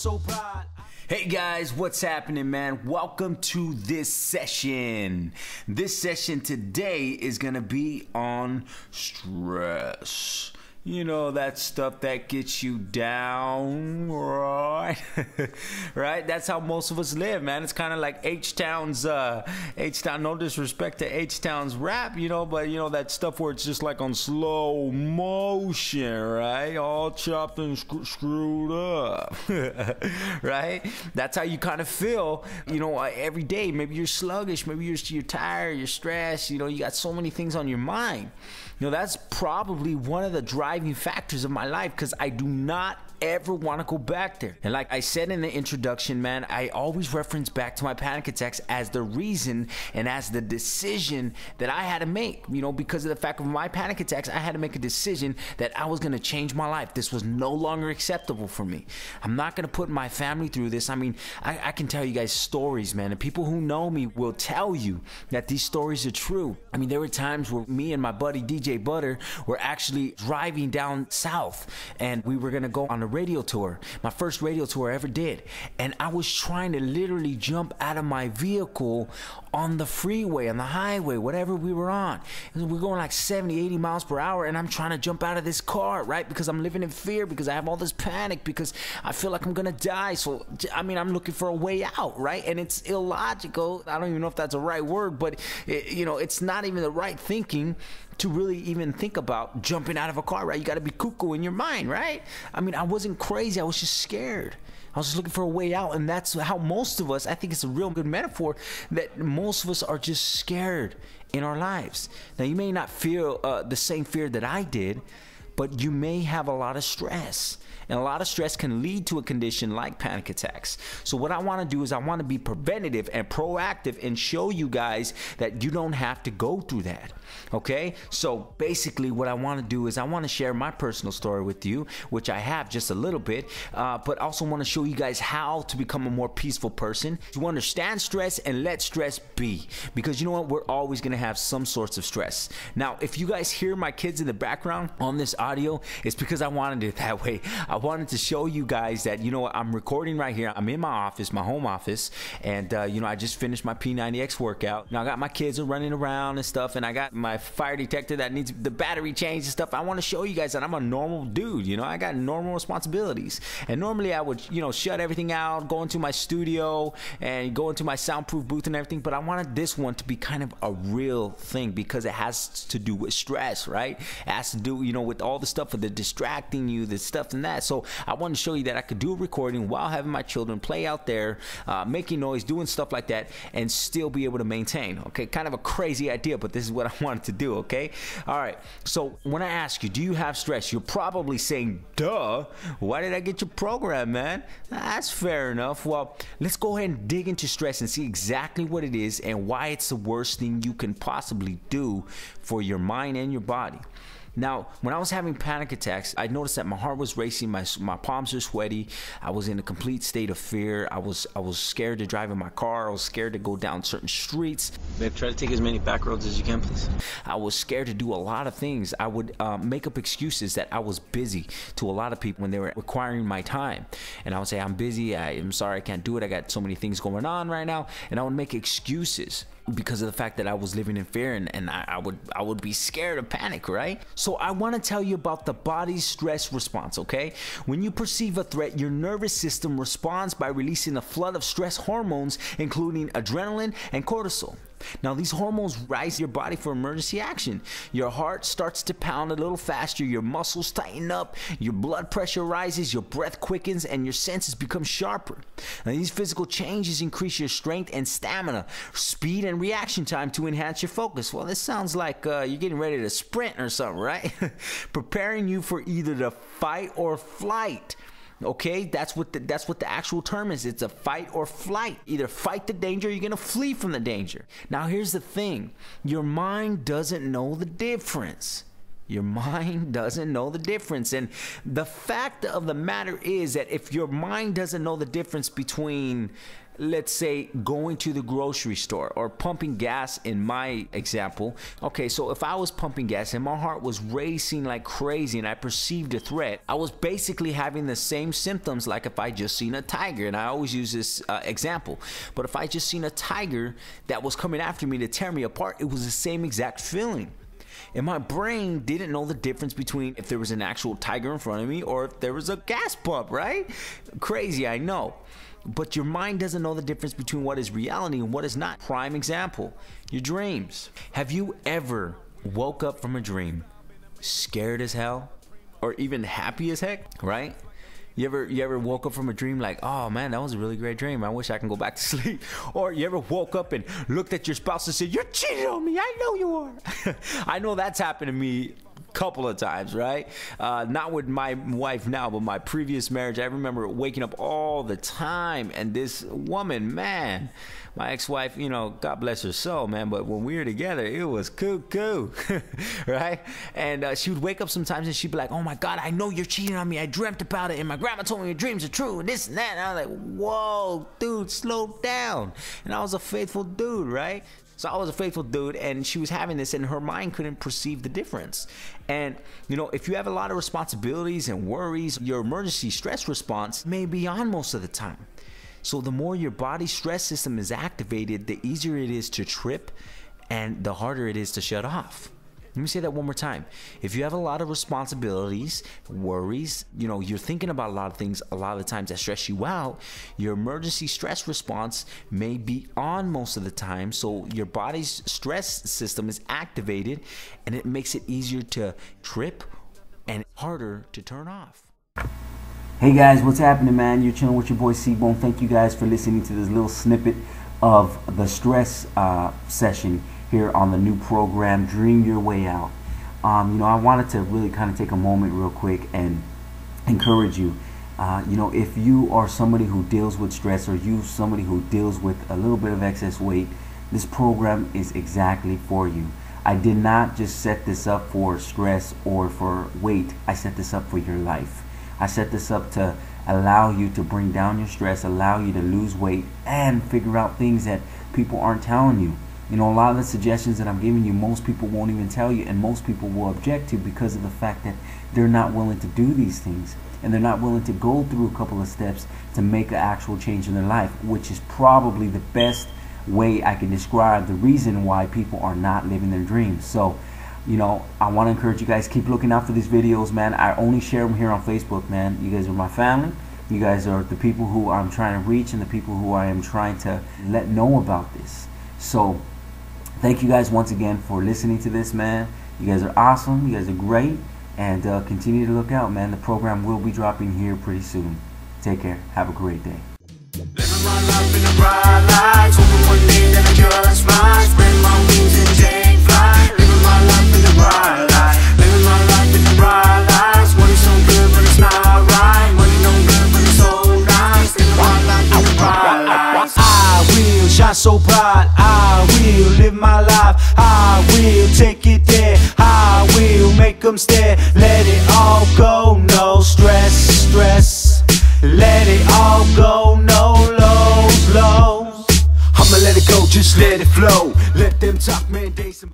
so bad. Hey guys, what's happening, man? Welcome to this session. This session today is gonna be on stress. You know, that stuff that gets you down, right? Right? That's how most of us live, man. It's kind of like H-Town's, H-Town, no disrespect to H-Town's rap, you know, but you know, that stuff where it's just like on slow motion, right? All chopped and screwed up, right? That's how you kind of feel, you know, every day. Maybe you're sluggish, maybe you're tired, you're stressed, you know, you got so many things on your mind. You know, that's probably one of the driving factors of my life, because I do not ever want to go back there. And like I said in the introduction, man, I always reference back to my panic attacks as the reason and as the decision that I had to make. You know, because of the fact of my panic attacks, I had to make a decision that I was going to change my life. This was no longer acceptable for me. I'm not going to put my family through this. I mean, I can tell you guys stories, man, and people who know me will tell you that these stories are true. I mean, there were times where me and my buddy DJ Butter were actually driving down south, and we were going to go on a radio tour, my first radio tour I ever did, and I was trying to literally jump out of my vehicle on the freeway, on the highway, whatever we were on. And we're going like 70, 80 miles per hour, and I'm trying to jump out of this car, right? Because I'm living in fear, because I have all this panic, because I feel like I'm gonna die. So, I mean, I'm looking for a way out, right? And it's illogical. I don't even know if that's a right word, but you know, it's not even the right thinking to really even think about jumping out of a car, right? You gotta be cuckoo in your mind, right? I mean, I wasn't crazy, I was just scared. I was just looking for a way out, and that's how most of us, I think it's a real good metaphor, that most of us are just scared in our lives. Now, you may not feel the same fear that I did, but you may have a lot of stress. And a lot of stress can lead to a condition like panic attacks. So what I want to do is I want to be preventative and proactive and show you guys that you don't have to go through that. Okay? So basically what I want to do is I want to share my personal story with you, which I have just a little bit, but also want to show you guys how to become a more peaceful person, to understand stress and let stress be. Because you know what? We're always going to have some sorts of stress. Now, if you guys hear my kids in the background on this audio, it's because I wanted it that way. I wanted to show you guys that, you know what, I'm recording right here. I'm in my office, my home office, and you know, I just finished my P90X workout. Now I got my kids are running around and stuff, and I got my fire detector that needs the battery changed and stuff. I want to show you guys that I'm a normal dude. You know, I got normal responsibilities, and normally I would, you know, shut everything out, go into my studio and go into my soundproof booth and everything, but I wanted this one to be kind of a real thing because it has to do with stress, right? It has to do, you know, with all the stuff with the distracting you, the stuff and that. So I wanted to show you that I could do a recording while having my children play out there, making noise, doing stuff like that, and still be able to maintain. Okay, kind of a crazy idea, but this is what I wanted to do. Okay, all right. So when I ask you, do you have stress? You're probably saying, duh, why did I get your program, man? That's fair enough. Well, let's go ahead and dig into stress and see exactly what it is and why it's the worst thing you can possibly do for your mind and your body. Now, when I was having panic attacks, I noticed that my heart was racing, my palms were sweaty, I was in a complete state of fear, I was scared to drive in my car, I was scared to go down certain streets. Babe, try to take as many back roads as you can, please. I was scared to do a lot of things. I would make up excuses that I was busy to a lot of people when they were requiring my time. And I would say, I'm busy, I'm sorry, I can't do it, I got so many things going on right now. And I would make excuses because of the fact that I was living in fear, and I would be scared of panic, right? So I want to tell you about the body's stress response, okay? When you perceive a threat, your nervous system responds by releasing a flood of stress hormones, including adrenaline and cortisol. Now, these hormones rise your body for emergency action. Your heart starts to pound a little faster, your muscles tighten up, your blood pressure rises, your breath quickens, and your senses become sharper. Now, these physical changes increase your strength and stamina, speed and reaction time to enhance your focus. Well, this sounds like you're getting ready to sprint or something, right? Preparing you for either the fight or flight. Okay, that's what the actual term is. It's a fight or flight. Either fight the danger or you're gonna flee from the danger. Now here's the thing, your mind doesn't know the difference. Your mind doesn't know the difference. And the fact of the matter is that if your mind doesn't know the difference between let's say going to the grocery store or pumping gas in my example. Okay, so if I was pumping gas and my heart was racing like crazy and I perceived a threat, I was basically having the same symptoms like if I just seen a tiger. And I always use this example, but if I just seen a tiger that was coming after me to tear me apart, it was the same exact feeling. And my brain didn't know the difference between if there was an actual tiger in front of me or if there was a gas pump, right? Crazy, I know. But your mind doesn't know the difference between what is reality and what is not. Prime example, your dreams. Have you ever woke up from a dream scared as hell or even happy as heck, right? You ever woke up from a dream like, oh man, that was a really great dream. I wish I can go back to sleep. Or you ever woke up and looked at your spouse and said, you're cheating on me. I know you are. I know that's happened to me a couple of times, right? Not with my wife now, but my previous marriage. I remember waking up all the time, and this woman, man, my ex-wife, you know, God bless her soul, man, but when we were together, it was cuckoo, right? And she would wake up sometimes and she'd be like, oh my God, I know you're cheating on me. I dreamt about it, and my grandma told me your dreams are true, and this and that. And I was like, whoa, dude, slow down. And I was a faithful dude, right? So I was a faithful dude, and she was having this, and her mind couldn't perceive the difference. And, you know, if you have a lot of responsibilities and worries, your emergency stress response may be on most of the time. So the more your body's stress system is activated, the easier it is to trip and the harder it is to shut off. Let me say that one more time. If you have a lot of responsibilities, worries, you know, you're thinking about a lot of things a lot of the times that stress you out, your emergency stress response may be on most of the time. So your body's stress system is activated, and it makes it easier to trip and harder to turn off. Hey guys, what's happening, man? You're chilling with your boy C-Bone. Thank you guys for listening to this little snippet of the stress session here on the new program, Dream Your Way Out. You know, I wanted to really kind of take a moment real quick and encourage you. You know, if you are somebody who deals with stress, or you somebody who deals with a little bit of excess weight, this program is exactly for you. I did not just set this up for stress or for weight. I set this up for your life. I set this up to allow you to bring down your stress, allow you to lose weight, and figure out things that people aren't telling you. You know, a lot of the suggestions that I'm giving you, most people won't even tell you, and most people will object to because of the fact that they're not willing to do these things, and they're not willing to go through a couple of steps to make an actual change in their life, which is probably the best way I can describe the reason why people are not living their dreams. So, you know, I want to encourage you guys, keep looking out for these videos, man. I only share them here on Facebook, man. You guys are my family. You guys are the people who I'm trying to reach and the people who I am trying to let know about this. So, thank you guys once again for listening to this, man. You guys are awesome. You guys are great. And continue to look out, man. The program will be dropping here pretty soon. Take care. Have a great day. Living my life in the bright lights, hoping one day that I just might spread my wings and take flight. Living my life in the bright light, living my life in the bright lights. Money's so good but it's not right, money no good but it's so nice. Living my life in the bright lights. I will shine so bright, I will live my life, I will take it there, I will make them stare. Let it all go, no stress, stress. Let it all go, no lows, lows. I'ma let it go, just let it flow. Let them talk, man, they some